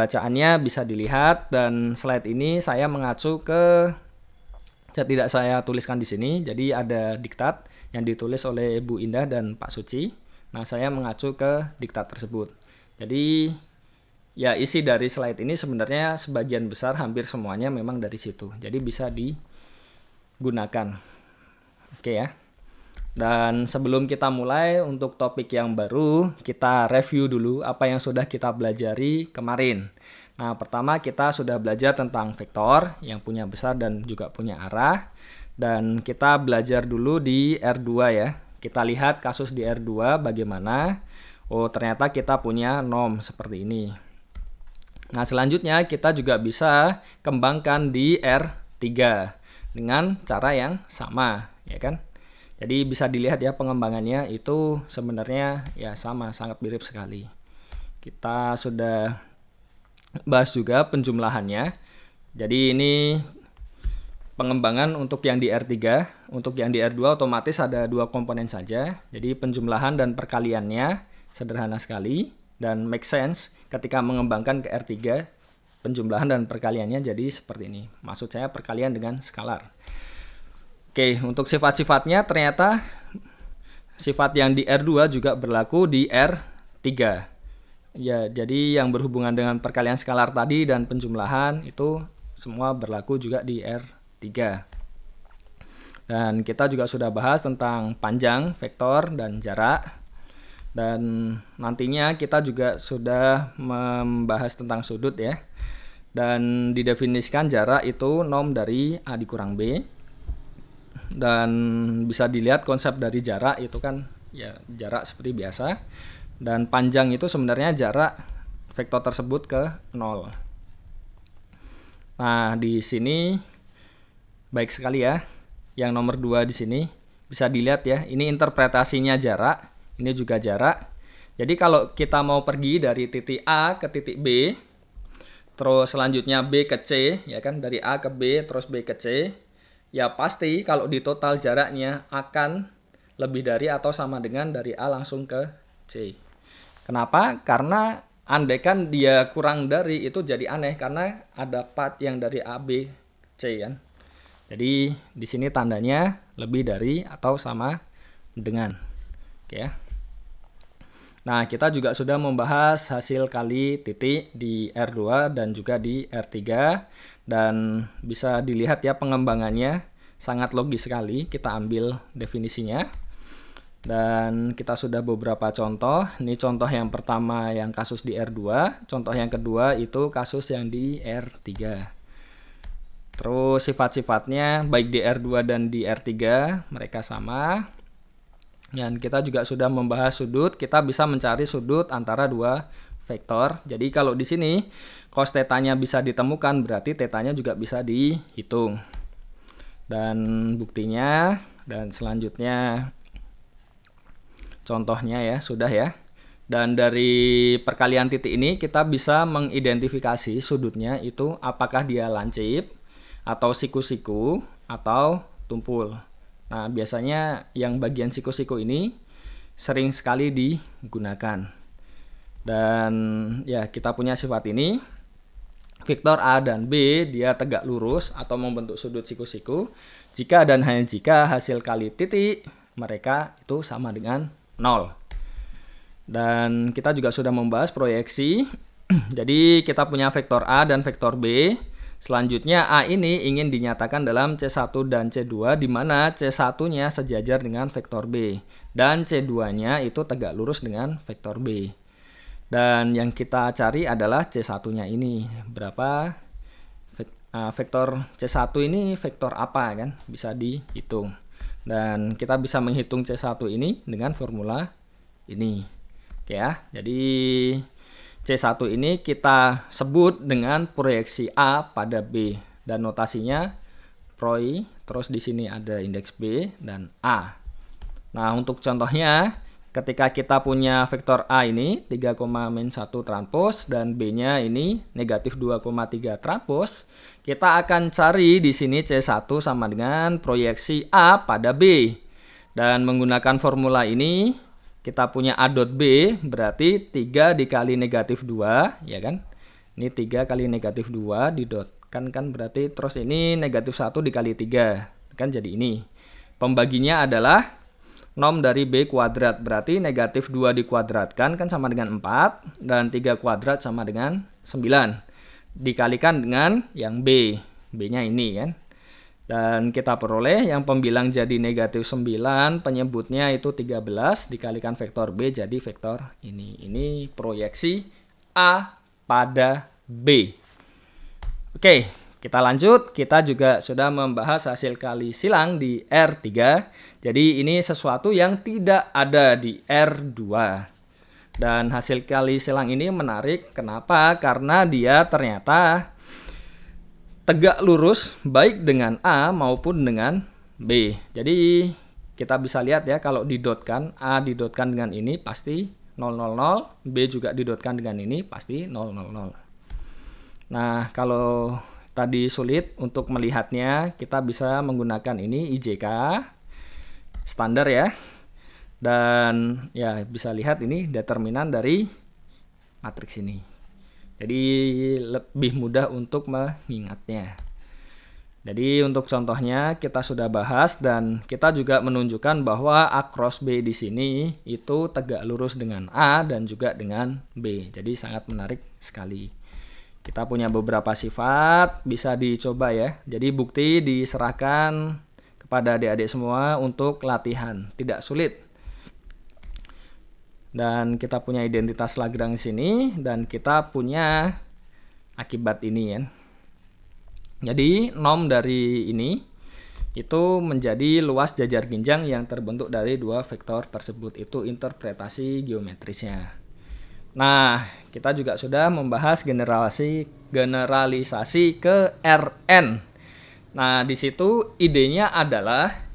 Bacaannya bisa dilihat, dan slide ini saya mengacu ke, tidak saya tuliskan di sini, jadi ada diktat yang ditulis oleh Bu Indah dan Pak Suci. Nah, saya mengacu ke diktat tersebut. Jadi ya, isi dari slide ini sebenarnya sebagian besar, hampir semuanya memang dari situ. Jadi bisa digunakan. Oke ya. Dan sebelum kita mulai untuk topik yang baru, kita review dulu apa yang sudah kita pelajari kemarin. Nah, pertama kita sudah belajar tentang vektor yang punya besar dan juga punya arah. Dan kita belajar dulu di R2 ya. Kita lihat kasus di R2 bagaimana. Oh, ternyata kita punya norm seperti ini. Nah, selanjutnya kita juga bisa kembangkan di R3 dengan cara yang sama, ya kan? Jadi bisa dilihat ya, pengembangannya itu sebenarnya ya sama, sangat mirip sekali. Kita sudah bahas juga penjumlahannya. Jadi ini pengembangan untuk yang di R3, untuk yang di R2 otomatis ada 2 komponen saja. Jadi penjumlahan dan perkaliannya sederhana sekali dan make sense ketika mengembangkan ke R3. Penjumlahan dan perkaliannya jadi seperti ini. Maksud saya perkalian dengan skalar. Oke, untuk sifat-sifatnya ternyata sifat yang di R2 juga berlaku di R3. Ya, jadi yang berhubungan dengan perkalian skalar tadi dan penjumlahan itu semua berlaku juga di R3. Dan kita juga sudah bahas tentang panjang, vektor, dan jarak. Dan nantinya kita juga sudah membahas tentang sudut ya. Dan didefinisikan jarak itu norm dari A dikurang B. Dan bisa dilihat konsep dari jarak itu kan ya jarak seperti biasa, dan panjang itu sebenarnya jarak vektor tersebut ke 0. Nah, di sini baik sekali ya. Yang nomor 2 di sini bisa dilihat ya, ini interpretasinya jarak, ini juga jarak. Jadi kalau kita mau pergi dari titik A ke titik B, terus selanjutnya B ke C, ya kan, dari A ke B terus B ke C, ya pasti kalau di total jaraknya akan lebih dari atau sama dengan dari A langsung ke C. Kenapa? Karena andaikan dia kurang dari itu jadi aneh, karena ada path yang dari A, B, C kan. Jadi di sini tandanya lebih dari atau sama dengan. Oke ya. Nah, kita juga sudah membahas hasil kali titik di R2 dan juga di R3, dan bisa dilihat ya pengembangannya sangat logis sekali. Kita ambil definisinya dan kita sudah beberapa contoh. Ini contoh yang pertama yang kasus di R2, contoh yang kedua itu kasus yang di R3. Terus sifat-sifatnya baik di R2 dan di R3 mereka sama. Dan kita juga sudah membahas sudut, kita bisa mencari sudut antara 2 vektor. Jadi kalau di sini cos θ-nya bisa ditemukan, berarti θ-nya juga bisa dihitung. Dan buktinya, dan selanjutnya contohnya ya, sudah ya. Dan dari perkalian titik ini kita bisa mengidentifikasi sudutnya itu apakah dia lancip atau siku-siku atau tumpul. Nah, biasanya yang bagian siku-siku ini sering sekali digunakan. Dan ya, kita punya sifat ini. Vektor A dan B dia tegak lurus atau membentuk sudut siku-siku jika dan hanya jika hasil kali titik mereka itu sama dengan 0. Dan kita juga sudah membahas proyeksi. Jadi kita punya vektor A dan vektor B. Selanjutnya A ini ingin dinyatakan dalam C1 dan C2 di mana C1-nya sejajar dengan vektor B dan C2-nya itu tegak lurus dengan vektor B. Dan yang kita cari adalah C1-nya ini. Berapa vektor C1 ini vektor apa kan? Bisa dihitung. Dan kita bisa menghitung C1 ini dengan formula ini. Oke ya. Jadi C1 ini kita sebut dengan proyeksi A pada B dan notasinya proy, terus di sini ada indeks B dan A. Nah, untuk contohnya ketika kita punya vektor A ini 3,-1 transpos dan B-nya ini negatif 2,3 transpos, kita akan cari di sini C1 sama dengan proyeksi A pada B. Dan menggunakan formula ini kita punya A dot B berarti 3 dikali negatif 2, ya kan? Ini 3 kali negatif 2 didotkan kan berarti terus ini negatif 1 dikali 3. Kan jadi ini. Pembaginya adalah nom dari B kuadrat. Berarti negatif 2 dikuadratkan kan sama dengan 4. Dan 3 kuadrat sama dengan 9. Dikalikan dengan yang B. B-nya ini kan. Dan kita peroleh yang pembilang jadi negatif 9. Penyebutnya itu 13. Dikalikan vektor B jadi vektor ini. Ini proyeksi A pada B. Oke, kita lanjut. Kita juga sudah membahas hasil kali silang di R3. Jadi ini sesuatu yang tidak ada di R2. Dan hasil kali silang ini menarik. Kenapa? Karena dia ternyata tegak lurus baik dengan A maupun dengan B. Jadi kita bisa lihat ya, kalau didotkan, A didotkan dengan ini pasti 000, B juga didotkan dengan ini pasti 000. Nah, kalau tadi sulit untuk melihatnya, kita bisa menggunakan ini IJK standar ya. Dan ya bisa lihat ini determinan dari matriks ini. Jadi lebih mudah untuk mengingatnya. Jadi untuk contohnya kita sudah bahas dan kita juga menunjukkan bahwa A cross B di sini itu tegak lurus dengan A dan juga dengan B. Jadi sangat menarik sekali. Kita punya beberapa sifat, bisa dicoba ya. Jadi bukti diserahkan kepada adik-adik semua untuk latihan, tidak sulit. Dan kita punya identitas Lagrange sini dan kita punya akibat ini ya. Jadi nom dari ini itu menjadi luas jajar ginjang yang terbentuk dari dua vektor tersebut. Itu interpretasi geometrisnya. Nah, kita juga sudah membahas generalisasi ke Rn. Nah, di situ idenya adalah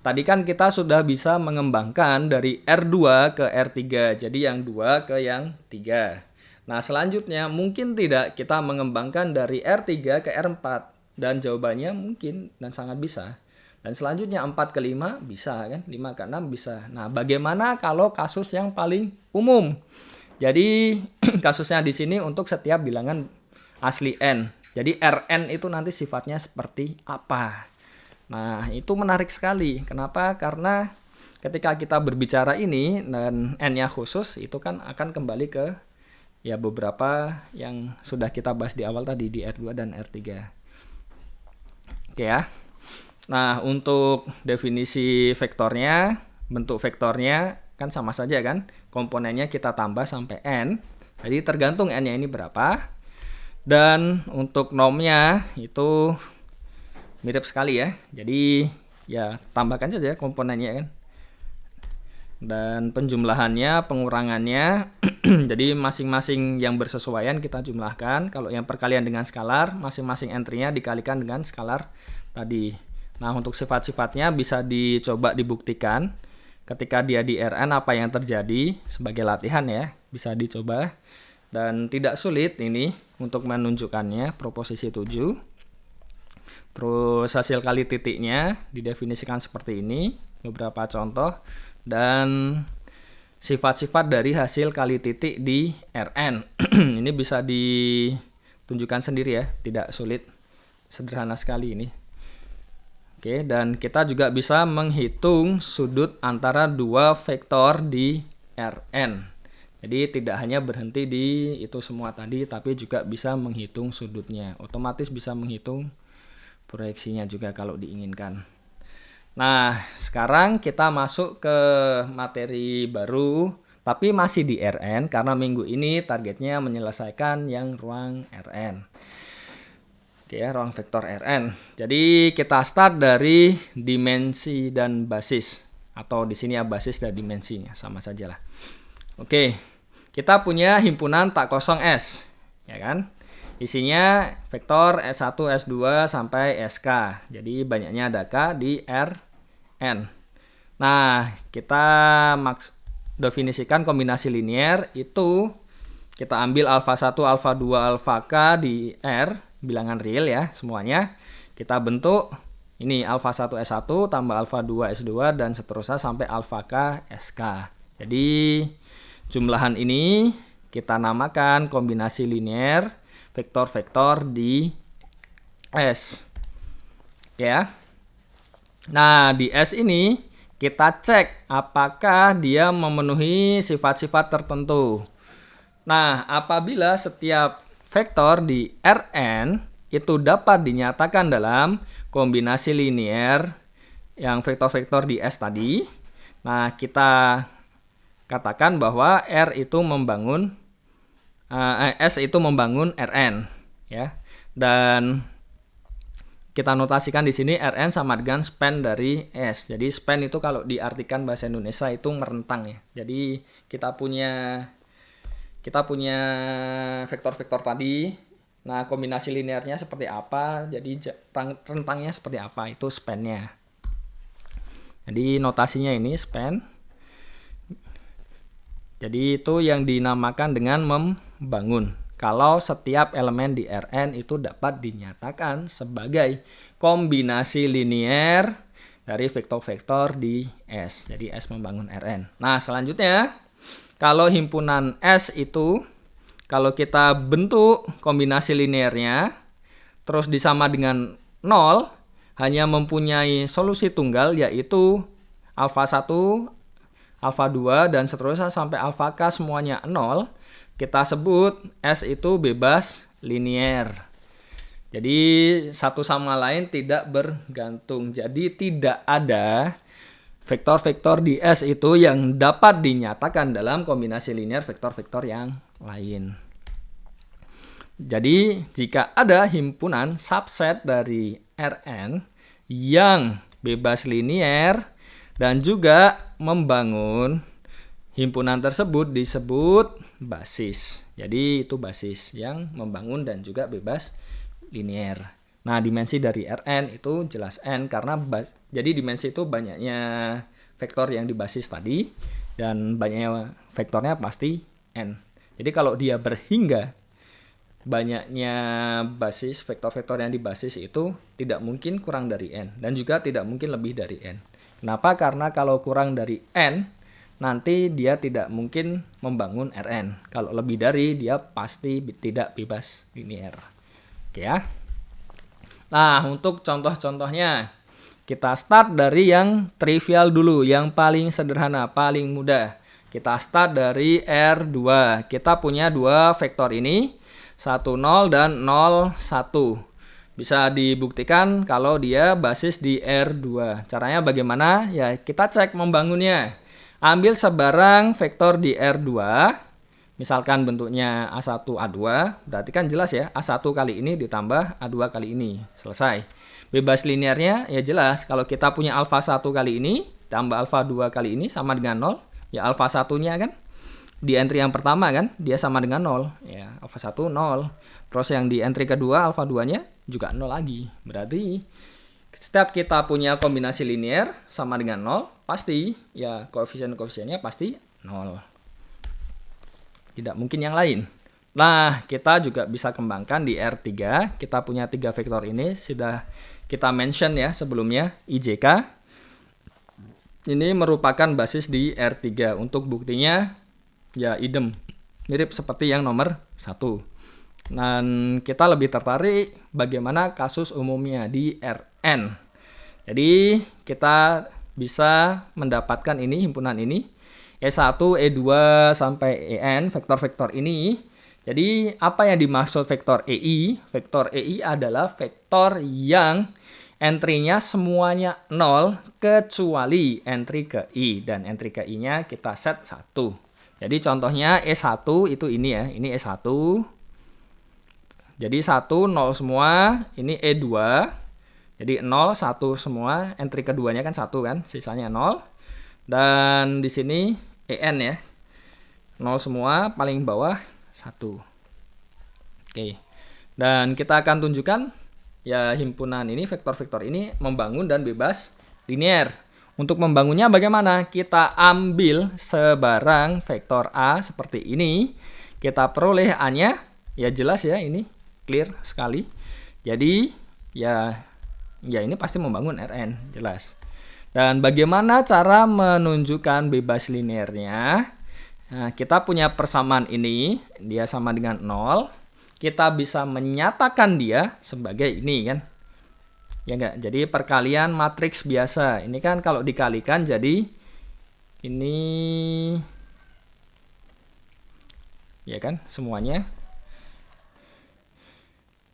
tadi kan kita sudah bisa mengembangkan dari R2 ke R3. Jadi yang 2 ke yang 3. Nah, selanjutnya mungkin tidak kita mengembangkan dari R3 ke R4. Dan jawabannya mungkin dan sangat bisa. Dan selanjutnya 4 ke 5 bisa kan? 5 ke 6 bisa. Nah, bagaimana kalau kasus yang paling umum? Jadi kasusnya di sini untuk setiap bilangan asli N. Jadi Rn itu nanti sifatnya seperti apa? Nah, itu menarik sekali. Kenapa? Karena ketika kita berbicara ini dan N-nya khusus itu kan akan kembali ke ya beberapa yang sudah kita bahas di awal tadi di R2 dan R3. Oke ya. Nah, untuk definisi vektornya, bentuk vektornya kan sama saja kan? Komponennya kita tambah sampai N. Jadi tergantung N-nya ini berapa. Dan untuk nomnya itu mirip sekali ya. Jadi ya tambahkan saja komponennya kan. Dan penjumlahannya, pengurangannya, jadi masing-masing yang bersesuaian kita jumlahkan. Kalau yang perkalian dengan skalar, masing-masing entry-nya dikalikan dengan skalar tadi. Nah, untuk sifat-sifatnya bisa dicoba dibuktikan. Ketika dia di Rn apa yang terjadi sebagai latihan ya, bisa dicoba. Dan tidak sulit ini untuk menunjukkannya, proposisi 7. Terus hasil kali titiknya didefinisikan seperti ini, beberapa contoh. Dan sifat-sifat dari hasil kali titik di Rn. Ini bisa ditunjukkan sendiri ya, tidak sulit, sederhana sekali ini. Oke, dan kita juga bisa menghitung sudut antara dua vektor di Rn. Jadi tidak hanya berhenti di itu semua tadi, tapi juga bisa menghitung sudutnya. Otomatis bisa menghitung proyeksinya juga kalau diinginkan. Nah, sekarang kita masuk ke materi baru, tapi masih di Rn karena minggu ini targetnya menyelesaikan yang ruang Rn. Oke ya, ruang vektor Rn. Jadi kita start dari dimensi dan basis, atau di sini ya basis dan dimensinya sama saja lah. Oke, kita punya himpunan tak kosong S, ya kan? Isinya vektor S1, S2 sampai SK. Jadi banyaknya ada K di Rn. Nah, kita definisikan kombinasi linier itu kita ambil alfa 1, alfa 2, alfa K di R, bilangan real ya semuanya. Kita bentuk ini alfa 1 S1 tambah alfa 2 S2 dan seterusnya sampai alfa K SK. Jadi jumlahan ini kita namakan kombinasi linier. vektor-vektor di S. Ya. Nah, di S ini kita cek apakah dia memenuhi sifat-sifat tertentu. Nah, apabila setiap vektor di Rn itu dapat dinyatakan dalam kombinasi linear yang vektor-vektor di S tadi, nah kita katakan bahwa S itu membangun Rn, ya. Dan kita notasikan di sini Rn sama dengan span dari S. Jadi span itu kalau diartikan bahasa Indonesia itu merentang, ya. Jadi kita punya vektor-vektor tadi. Nah, kombinasi linearnya seperti apa? Jadi rentangnya seperti apa? Itu span-nya. Jadi notasinya ini span. Jadi itu yang dinamakan dengan membangun. Kalau setiap elemen di Rn itu dapat dinyatakan sebagai kombinasi linear dari vektor-vektor di S. Jadi S membangun Rn. Nah, selanjutnya kalau himpunan S itu, kalau kita bentuk kombinasi linearnya terus disama dengan 0, hanya mempunyai solusi tunggal, yaitu alfa 1, alfa 2, dan seterusnya sampai alfa K semuanya 0, kita sebut S itu bebas linear. Jadi satu sama lain tidak bergantung. Jadi tidak ada vektor-vektor di S itu yang dapat dinyatakan dalam kombinasi linear vektor-vektor yang lain. Jadi jika ada himpunan subset dari Rn yang bebas linear dan juga membangun, himpunan tersebut disebut basis. Jadi itu basis yang membangun dan juga bebas linear. Nah, dimensi dari Rn itu jelas n karena jadi dimensi itu banyaknya vektor yang di basis tadi dan banyaknya vektornya pasti n. Jadi kalau dia berhingga banyaknya basis, vektor-vektor yang di basis itu tidak mungkin kurang dari n dan juga tidak mungkin lebih dari n. Kenapa? Karena kalau kurang dari n, nanti dia tidak mungkin membangun Rn. Kalau lebih dari, dia pasti tidak bebas linear. Oke ya. Nah, untuk contoh-contohnya, kita start dari yang trivial dulu, yang paling sederhana, paling mudah. Kita start dari R2. Kita punya dua vektor ini, 1, 0 dan 0, 1. Bisa dibuktikan kalau dia basis di R2. Caranya bagaimana? Ya, kita cek membangunnya. Ambil sebarang vektor di R2, misalkan bentuknya A1, A2, berarti kan jelas ya, A1 kali ini ditambah A2 kali ini. Selesai. Bebas linearnya ya jelas, kalau kita punya alfa 1 kali ini, tambah alfa 2 kali ini sama dengan 0, ya alfa 1-nya kan, di entry yang pertama kan, dia sama dengan 0. Ya, alfa 1, 0. Terus yang di entry kedua, alfa 2-nya juga 0 lagi. Berarti setiap kita punya kombinasi linear sama dengan 0, pasti ya koefisien-koefisiennya pasti 0. Tidak mungkin yang lain. Nah, kita juga bisa kembangkan di R3. Kita punya 3 vektor ini, sudah kita mention ya sebelumnya, IJK. Ini merupakan basis di R3. Untuk buktinya, ya idem. Mirip seperti yang nomor 1. Dan kita lebih tertarik bagaimana kasus umumnya di Rn. Jadi, kita bisa mendapatkan ini, himpunan ini, E1, E2, sampai En, vektor-vektor ini. Jadi, apa yang dimaksud vektor EI? Vektor EI adalah vektor yang entry-nya semuanya 0, kecuali entry ke I. Dan entry ke I-nya kita set 1. Jadi, contohnya E1 itu ini ya, ini E1. Jadi, 1, 0 semua, ini E2. Jadi, 0, 1 semua, entry keduanya kan 1 kan, sisanya 0. Dan di sini En ya, 0 semua, paling bawah 1. Oke, dan kita akan tunjukkan ya himpunan ini, vektor-vektor ini membangun dan bebas linear. Untuk membangunnya bagaimana? Kita ambil sebarang vektor A seperti ini, kita peroleh A-nya, ya jelas ya ini clear sekali. Jadi ya ini pasti membangun Rn, jelas. Dan bagaimana cara menunjukkan bebas linearnya? Nah, kita punya persamaan ini, dia sama dengan 0. kita bisa menyatakan dia sebagai ini kan. Ya enggak? Jadi perkalian matriks biasa. Ini kan kalau dikalikan jadi ini ya kan semuanya.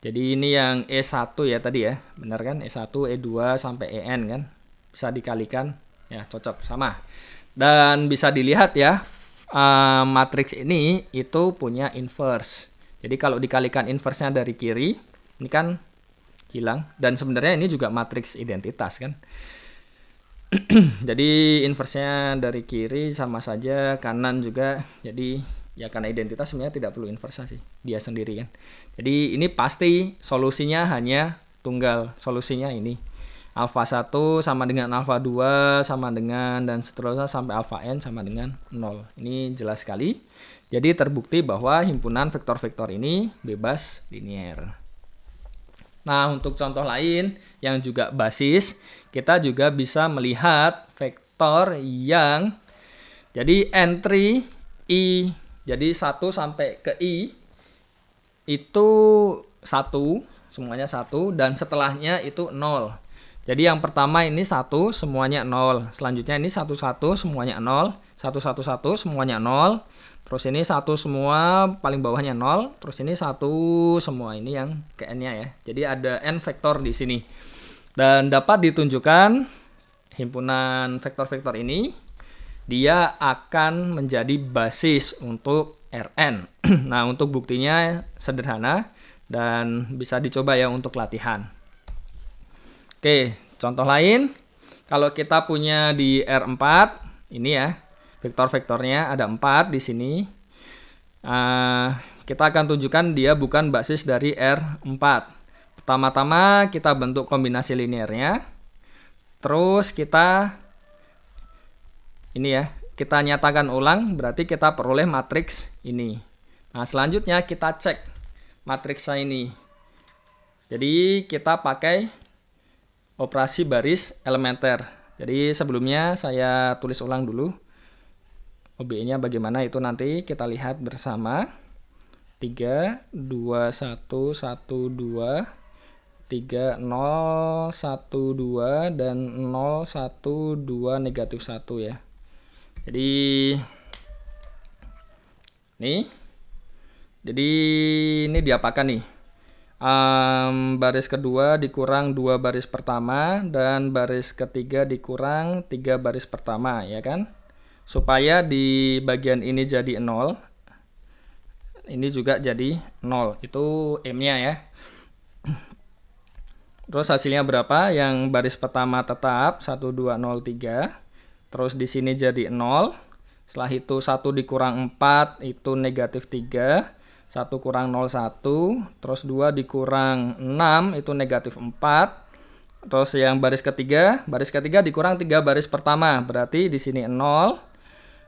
Jadi ini yang E1 ya tadi ya. Benar kan? E1, E2 sampai EN kan. Bisa dikalikan. Ya, cocok sama. Dan bisa dilihat ya, matriks ini itu punya inverse. Jadi kalau dikalikan inverse-nya dari kiri, ini kan hilang. Dan sebenarnya ini juga matriks identitas kan. Jadi inverse-nya dari kiri sama saja, kanan juga. Jadi ya karena identitas sebenarnya tidak perlu inversa sih, dia sendiri kan. Jadi ini pasti solusinya hanya tunggal, solusinya ini. Alfa 1 sama dengan alfa 2 sama dengan dan seterusnya sampai alfa n sama dengan 0. Ini jelas sekali. Jadi terbukti bahwa himpunan vektor-vektor ini bebas linier. Nah, untuk contoh lain yang juga basis, kita juga bisa melihat vektor yang jadi entry I. Jadi 1 sampai ke I itu 1, semuanya 1, dan setelahnya itu 0. Jadi yang pertama ini 1, semuanya 0. Selanjutnya ini 1, 1, semuanya 0. 1, 1, 1, semuanya 0. Terus ini 1 semua, paling bawahnya 0. Terus ini 1 semua, ini yang ke N-nya ya. Jadi ada N vektor di sini. Dan dapat ditunjukkan himpunan vektor-vektor ini dia akan menjadi basis untuk Rn. Nah, untuk buktinya sederhana dan bisa dicoba ya untuk latihan. Oke, contoh lain. Kalau kita punya di R4, ini ya, vektor-vektornya ada 4 di sini. Kita akan tunjukkan dia bukan basis dari R4. Pertama-tama kita bentuk kombinasi linearnya. Terus kita ini ya, kita nyatakan ulang, berarti kita peroleh matriks ini. Nah, selanjutnya kita cek matriksnya ini. Jadi kita pakai operasi baris elementer. Jadi sebelumnya saya tulis ulang dulu. OBE-nya bagaimana itu nanti kita lihat bersama. 3, 2, 1, 1, 2, 3, 0, 1, 2, dan 0, 1, 2, negatif 1 ya. Jadi ini diapakan nih? Baris kedua dikurang 2 baris pertama dan baris ketiga dikurang 3 baris pertama ya kan? Supaya di bagian ini jadi 0. Ini juga jadi 0. Itu M-nya ya. Terus hasilnya berapa? Yang baris pertama tetap 1, 2, 0, 3. Terus di sini jadi 0. Setelah itu 1 dikurang 4 itu negatif 3. 1 kurang 0, 1. Terus 2 dikurang 6 itu negatif 4. Terus yang baris ketiga dikurang 3 baris pertama. Berarti di sini 0.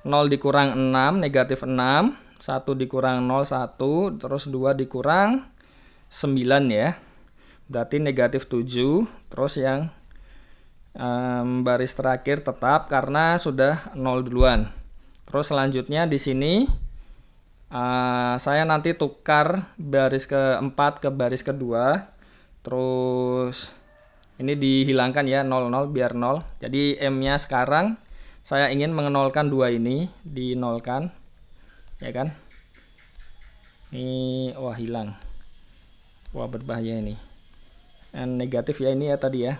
0 dikurang 6, negatif 6. 1 dikurang 0, 1. Terus 2 dikurang 9 ya. Berarti negatif 7. Terus yang baris terakhir tetap karena sudah 0 duluan. Terus selanjutnya di sini saya nanti tukar baris keempat ke baris kedua. Terus ini dihilangkan ya 0, 0 biar 0. Jadi M-nya sekarang saya ingin mengenolkan 2 ini, dinolkan. Ya kan? Ini wah hilang. Wah berbahaya ini. N negatif ya ini ya tadi ya.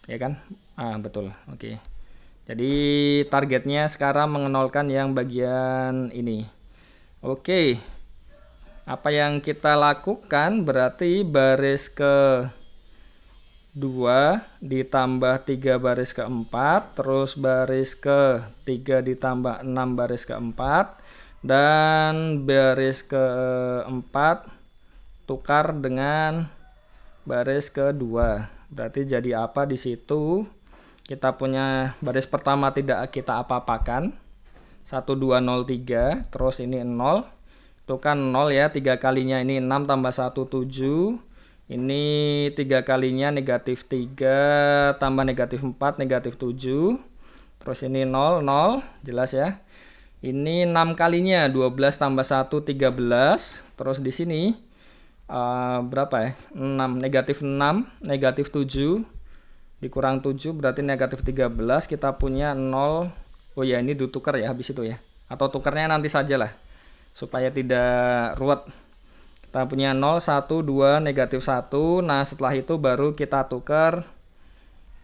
Ya kan? Betul. Oke. Jadi targetnya sekarang mengenolkan yang bagian ini. Oke. Apa yang kita lakukan berarti baris ke 2 ditambah 3 baris keempat, terus baris ke 3 ditambah 6 baris keempat, dan baris keempat tukar dengan baris kedua. Berarti jadi apa di situ? Kita punya baris pertama tidak kita apa-apakan. 1, 2, 0, 3. Terus ini 0. Itu kan 0 ya. 3 kalinya ini 6 tambah 1, 7. Ini 3 kalinya negatif 3 tambah negatif 4, negatif 7. Terus ini 0, 0. Jelas ya. Ini 6 kalinya, 12 tambah 1, 13. Terus di sini berapa ya? 6, negatif 7, dikurang 7 berarti negatif 13. Kita punya 0. Oh ya, ini ditukar ya habis itu ya. Atau tukarnya nanti saja lah, supaya tidak ruwet. Kita punya 0, 1, 2, negatif 1. Nah, setelah itu baru kita tukar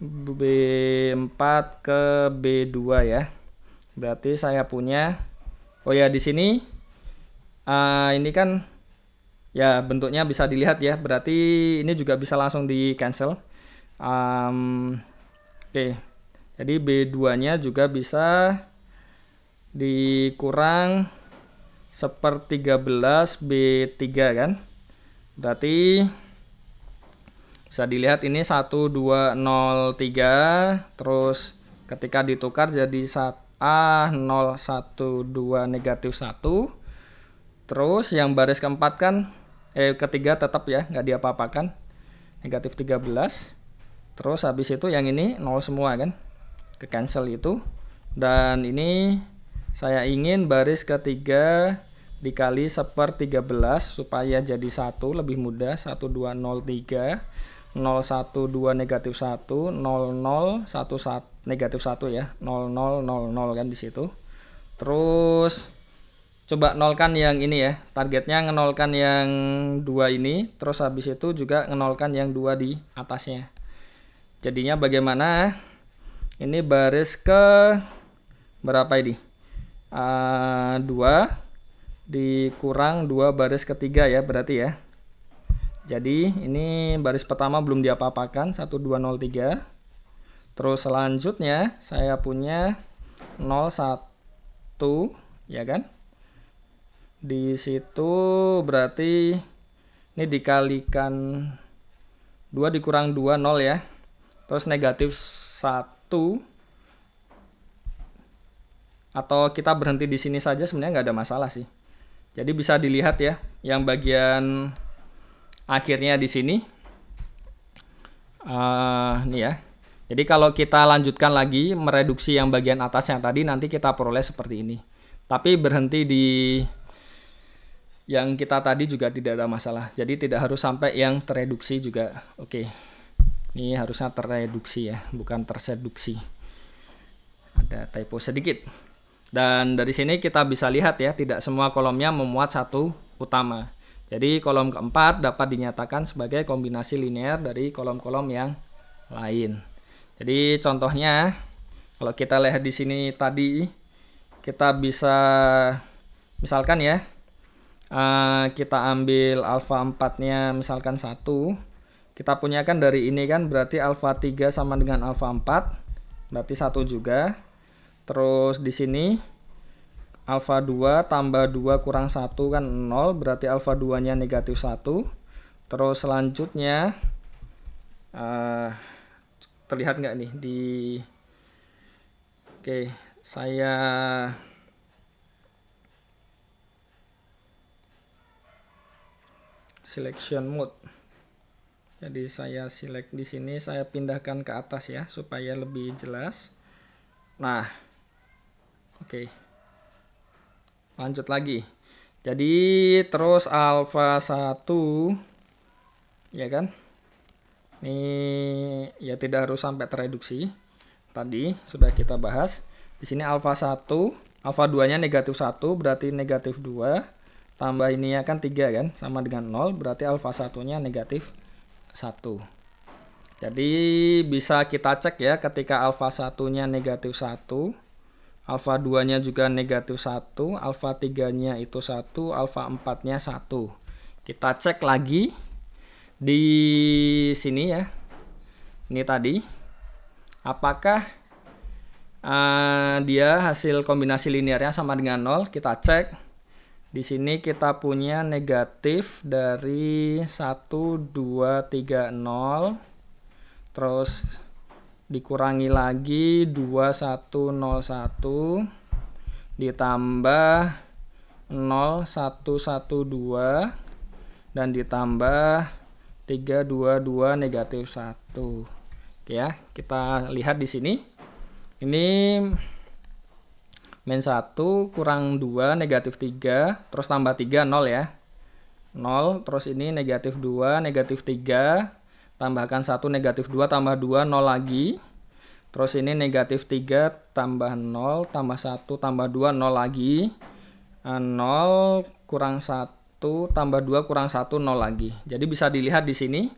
B4 ke B2 ya. Berarti saya punya, oh ya di sini ini kan ya bentuknya bisa dilihat ya. Berarti ini juga bisa langsung di cancel. Oke. Jadi B2-nya juga bisa dikurang 1/13 B3 kan. Berarti bisa dilihat ini 1, 2, 0, 3. Terus ketika ditukar jadi 0, 1, 2, negatif 1. Terus yang baris keempat kan ketiga tetap ya, nggak diapa-apakan, negatif 13. Terus habis itu yang ini 0 semua kan, ke cancel itu. Dan ini saya ingin baris ketiga dikali 1/13 supaya jadi 1, lebih mudah. 1, 2, 0, 3, 0, 1, 2, negatif 1, 0, 0, 1, negatif 1 ya, 0, 0, 0, 0 kan di situ. Terus coba nolkan yang ini ya, targetnya ngenolkan yang 2 ini, terus habis itu juga ngenolkan yang 2 di atasnya. Jadinya bagaimana? Ini baris ke berapa ini? 2 dikurang 2 baris ketiga ya berarti ya. Jadi ini baris pertama belum diapa-apakan, 1, 2, 0, 3. Terus selanjutnya saya punya 0, 1 ya kan. Di situ berarti ini dikalikan 2 dikurang 2, 0 ya. Terus negatif 1. Atau kita berhenti di sini saja sebenarnya nggak ada masalah sih. Jadi bisa dilihat ya, yang bagian akhirnya di sini. Nih ya. Jadi kalau kita lanjutkan lagi mereduksi yang bagian atasnya tadi, nanti kita peroleh seperti ini. Tapi berhenti di yang kita tadi juga tidak ada masalah. Jadi tidak harus sampai yang tereduksi juga. Oke. Ini harusnya tereduksi ya, bukan terseduksi. Ada typo sedikit. Dan dari sini kita bisa lihat ya, tidak semua kolomnya memuat satu utama. Jadi kolom keempat dapat dinyatakan sebagai kombinasi linear dari kolom-kolom yang lain. Jadi contohnya kalau kita lihat di sini tadi, kita bisa misalkan ya, kita ambil alfa 4-nya misalkan 1. Kita punya kan dari ini kan berarti alfa 3 sama dengan alfa 4. Berarti 1 juga. Terus di sini alfa 2 tambah 2 kurang 1 kan 0, berarti alfa 2-nya negatif 1. Terus selanjutnya terlihat nggak nih di Oke, saya selection mode. Jadi saya select di sini, saya pindahkan ke atas ya supaya lebih jelas. Nah, oke. Lanjut lagi. Jadi terus alfa 1 ya kan? Ini ya tidak harus sampai tereduksi. Tadi sudah kita bahas. Di sini alfa 1, alfa 2-nya negatif 1 berarti negatif 2. Tambah ininya kan 3 kan, sama dengan 0, berarti alfa 1-nya negatif 1. Jadi bisa kita cek ya, ketika alfa 1-nya negatif 1, alfa 2-nya juga negatif 1, alfa 3-nya itu 1, alfa 4-nya 1. Kita cek lagi di sini ya. Ini tadi. Apakah dia hasil kombinasi linearnya sama dengan 0? Kita cek. Di sini kita punya negatif dari 1, 2, 3, 0. Terus dikurangi lagi 2, 1, 0, 1. Ditambah 0, 1, 1, 2. Dan ditambah 3, 2, 2, negatif 1. Oke ya, kita lihat di sini. Ini min 1 kurang 2 negatif 3, terus tambah 3 0 ya. 0, terus ini negatif 2 negatif 3, tambahkan 1 negatif 2 tambah 2 0 lagi. Terus ini negatif 3 tambah 0 tambah 1 tambah 2 0 lagi. 0 kurang 1 tambah 2 kurang 1 0 lagi. Jadi bisa dilihat di sini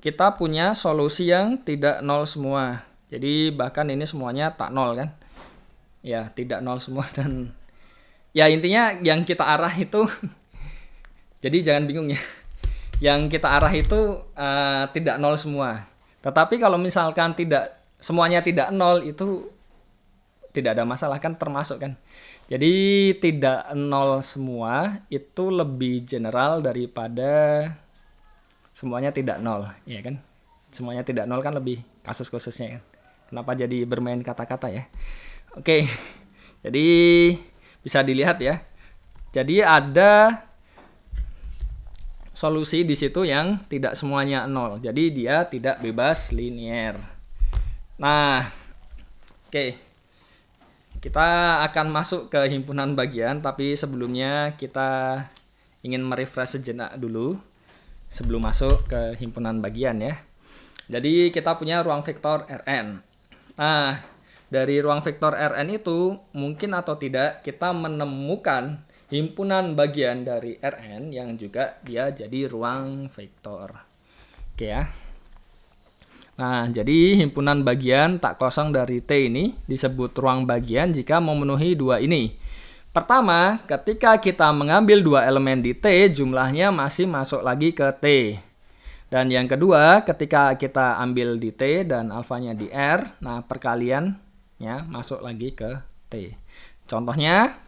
kita punya solusi yang tidak 0 semua. Jadi bahkan ini semuanya tak 0 kan. Ya, tidak 0 semua dan ya intinya yang kita arah itu jadi jangan bingung ya. Yang kita arah itu tidak 0 semua. Tetapi kalau misalkan semuanya tidak 0 itu tidak ada masalah kan, termasuk kan. Jadi tidak 0 semua itu lebih general daripada semuanya tidak 0, ya kan? Semuanya tidak 0 kan lebih kasus-khususnya kan. Kenapa jadi bermain kata-kata ya? Oke, jadi bisa dilihat ya. Jadi ada solusi di situ yang tidak semuanya 0. Jadi dia tidak bebas linier. Nah, oke. Kita akan masuk ke himpunan bagian, tapi sebelumnya kita ingin merefresh sejenak dulu sebelum masuk ke himpunan bagian ya. Jadi kita punya ruang vektor Rn. Nah, dari ruang vektor Rn itu mungkin atau tidak kita menemukan himpunan bagian dari Rn yang juga dia jadi ruang vektor. Oke ya. Nah, jadi himpunan bagian tak kosong dari T ini disebut ruang bagian jika memenuhi dua ini. Pertama, ketika kita mengambil dua elemen di T, jumlahnya masih masuk lagi ke T. Dan yang kedua, ketika kita ambil di T dan alfanya di R, nah perkaliannya masuk lagi ke T. Contohnya,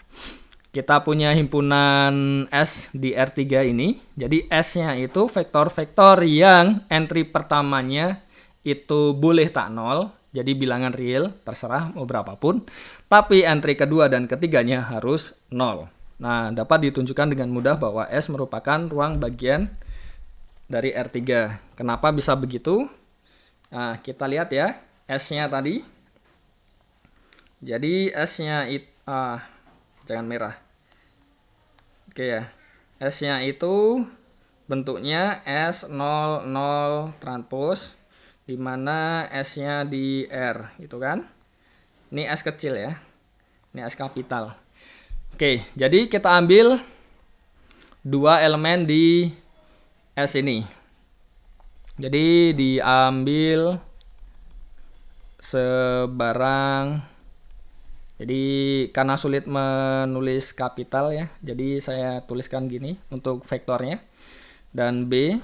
kita punya himpunan S di R3 ini. Jadi S-nya itu vektor-vektor yang entry pertamanya itu boleh tak 0, jadi bilangan real, terserah mau berapapun. Tapi entry kedua dan ketiganya harus 0. Nah, dapat ditunjukkan dengan mudah bahwa S merupakan ruang bagian dari R3. Kenapa bisa begitu? Nah, kita lihat ya, S-nya tadi. Jadi S-nya itu jangan merah. Oke ya. S-nya itu bentuknya S00 transpose, di mana S-nya di R, gitu kan? Ini S kecil ya. Ini S kapital. Oke, jadi kita ambil dua elemen di S ini. Jadi diambil sebarang. Jadi karena sulit menulis kapital ya, jadi saya tuliskan gini untuk vektornya. Dan B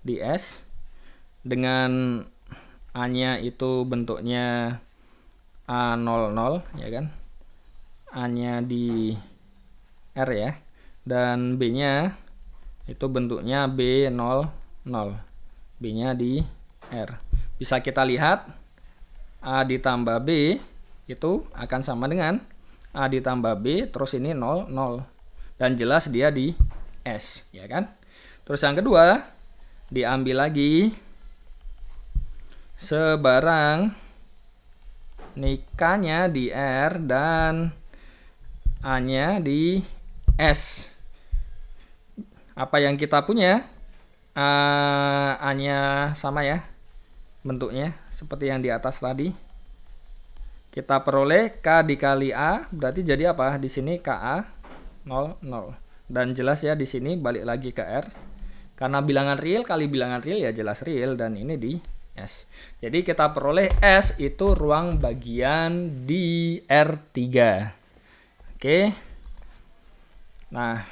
di S dengan A-nya itu bentuknya A00 ya kan. A-nya di R ya. Dan B-nya itu bentuknya B00. B-nya di R. Bisa kita lihat A ditambah B itu akan sama dengan A ditambah B, terus ini 0, 0. Dan jelas dia di S, ya kan? Terus yang kedua, diambil lagi sebarang K-nya di R dan A-nya di S. Apa yang kita punya? A-nya sama ya bentuknya seperti yang di atas tadi. Kita peroleh K dikali A, berarti jadi apa? Di sini KA 0, 0. Dan jelas ya di sini balik lagi ke R. Karena bilangan real kali bilangan real ya jelas real, dan ini di S. Jadi kita peroleh S itu ruang bagian di R3. Oke. Nah,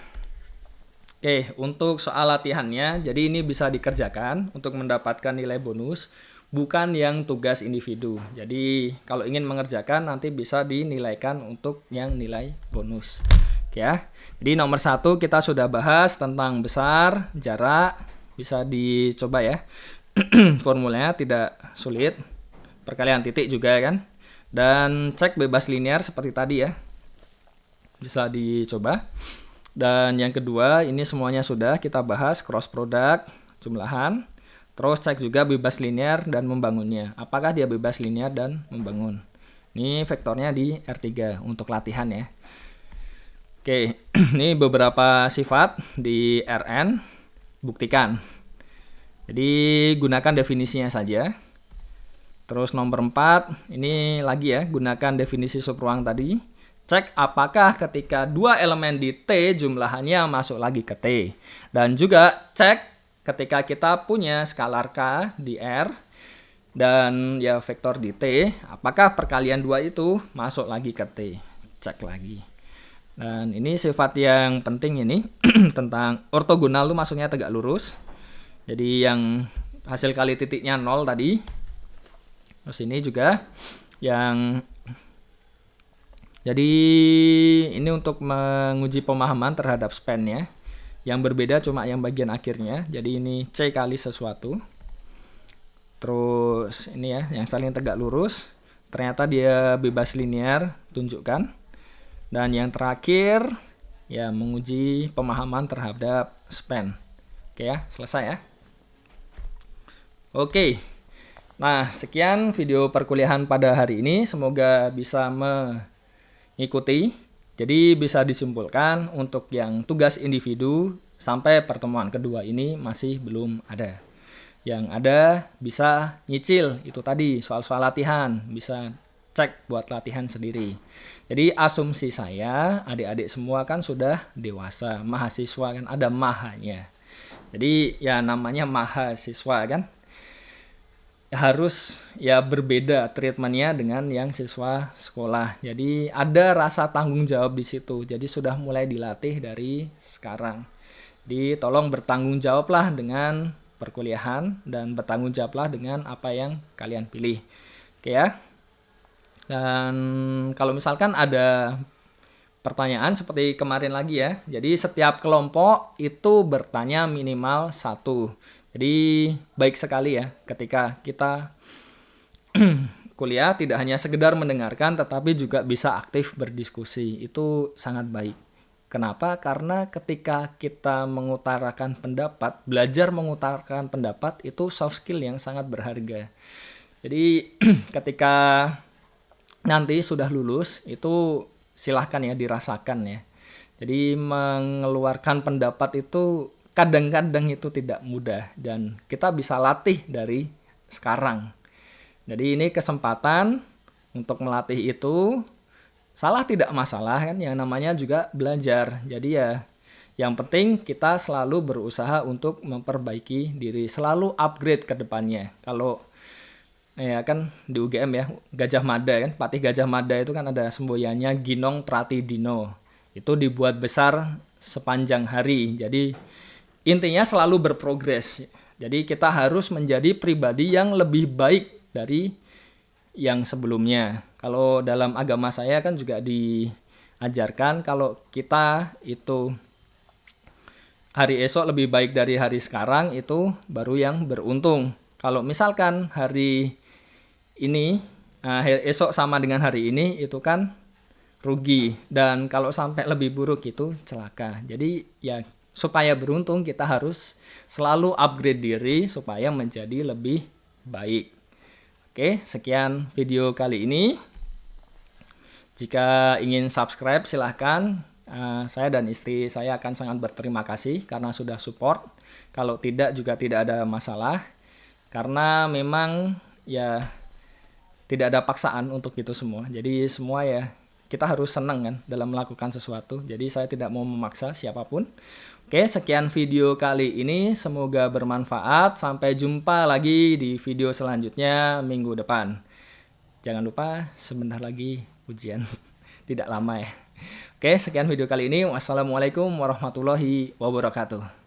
oke, untuk soal latihannya, jadi ini bisa dikerjakan untuk mendapatkan nilai bonus, bukan yang tugas individu. Jadi kalau ingin mengerjakan nanti bisa dinilaikan untuk yang nilai bonus. Oke ya. Jadi nomor 1 kita sudah bahas tentang besar, jarak, bisa dicoba ya. Formulanya tidak sulit. Perkalian titik juga kan. Dan cek bebas linear seperti tadi ya. Bisa dicoba. Dan yang kedua, ini semuanya sudah kita bahas, cross product, jumlahan. Terus cek juga bebas linear dan membangunnya. Apakah dia bebas linear dan membangun? Ini vektornya di R3 untuk latihan ya. Oke, ini beberapa sifat di Rn, buktikan. Jadi gunakan definisinya saja. Terus nomor 4, ini lagi ya, gunakan definisi subruang tadi. Cek apakah ketika dua elemen di T jumlahannya masuk lagi ke T. Dan juga cek ketika kita punya skalar K di R dan ya vektor di T, apakah perkalian dua itu masuk lagi ke T. Cek lagi. Dan ini sifat yang penting ini tentang ortogonal itu maksudnya tegak lurus. Jadi yang hasil kali titiknya 0 tadi. Terus ini juga yang jadi ini untuk menguji pemahaman terhadap span ya. Yang berbeda cuma yang bagian akhirnya. Jadi ini C kali sesuatu. Terus ini ya yang saling tegak lurus. Ternyata dia bebas linear, tunjukkan. Dan yang terakhir ya menguji pemahaman terhadap span. Oke ya, selesai ya. Oke. Nah, sekian video perkuliahan pada hari ini. Semoga bisa mengikuti. Jadi bisa disimpulkan untuk yang tugas individu sampai pertemuan kedua ini masih belum ada. Yang ada bisa nyicil itu tadi soal-soal latihan, bisa cek buat latihan sendiri. Jadi asumsi saya adik-adik semua kan sudah dewasa, mahasiswa kan ada mahanya. Jadi ya namanya mahasiswa kan harus ya berbeda treatmentnya dengan yang siswa sekolah. Jadi ada rasa tanggung jawab di situ. Jadi sudah mulai dilatih dari sekarang. Jadi tolong bertanggung jawablah dengan perkuliahan dan bertanggung jawablah dengan apa yang kalian pilih. Oke ya. Dan kalau misalkan ada pertanyaan seperti kemarin lagi ya. Jadi setiap kelompok itu bertanya minimal 1. Jadi baik sekali ya ketika kita kuliah tidak hanya sekedar mendengarkan tetapi juga bisa aktif berdiskusi. Itu sangat baik. Kenapa? Karena ketika kita mengutarakan pendapat, belajar mengutarakan pendapat itu soft skill yang sangat berharga. Jadi ketika nanti sudah lulus itu silahkan ya dirasakan ya. Jadi mengeluarkan pendapat itu kadang-kadang itu tidak mudah dan kita bisa latih dari sekarang. Jadi ini kesempatan untuk melatih itu. Salah tidak masalah kan, yang namanya juga belajar. Jadi ya yang penting kita selalu berusaha untuk memperbaiki diri, selalu upgrade ke depannya. Kalau ya kan di UGM ya, Gajah Mada kan, Patih Gajah Mada itu kan ada semboyannya Ginong Pratidino. Itu dibuat besar sepanjang hari. Jadi intinya selalu berprogres. Jadi kita harus menjadi pribadi yang lebih baik dari yang sebelumnya. Kalau dalam agama saya kan juga diajarkan kalau kita itu hari esok lebih baik dari hari sekarang itu baru yang beruntung. Kalau misalkan hari ini hari esok sama dengan hari ini itu kan rugi, dan kalau sampai lebih buruk itu celaka. Jadi ya supaya beruntung kita harus selalu upgrade diri supaya menjadi lebih baik. Oke, sekian video kali ini. Jika ingin subscribe silahkan. Saya dan istri saya akan sangat berterima kasih karena sudah support. Kalau tidak juga tidak ada masalah. Karena memang ya tidak ada paksaan untuk itu semua. Jadi semua ya kita harus senang kan dalam melakukan sesuatu. Jadi saya tidak mau memaksa siapapun. Oke, sekian video kali ini. Semoga bermanfaat. Sampai jumpa lagi di video selanjutnya minggu depan. Jangan lupa sebentar lagi ujian. Tidak lama ya. Oke, sekian video kali ini. Wassalamualaikum warahmatullahi wabarakatuh.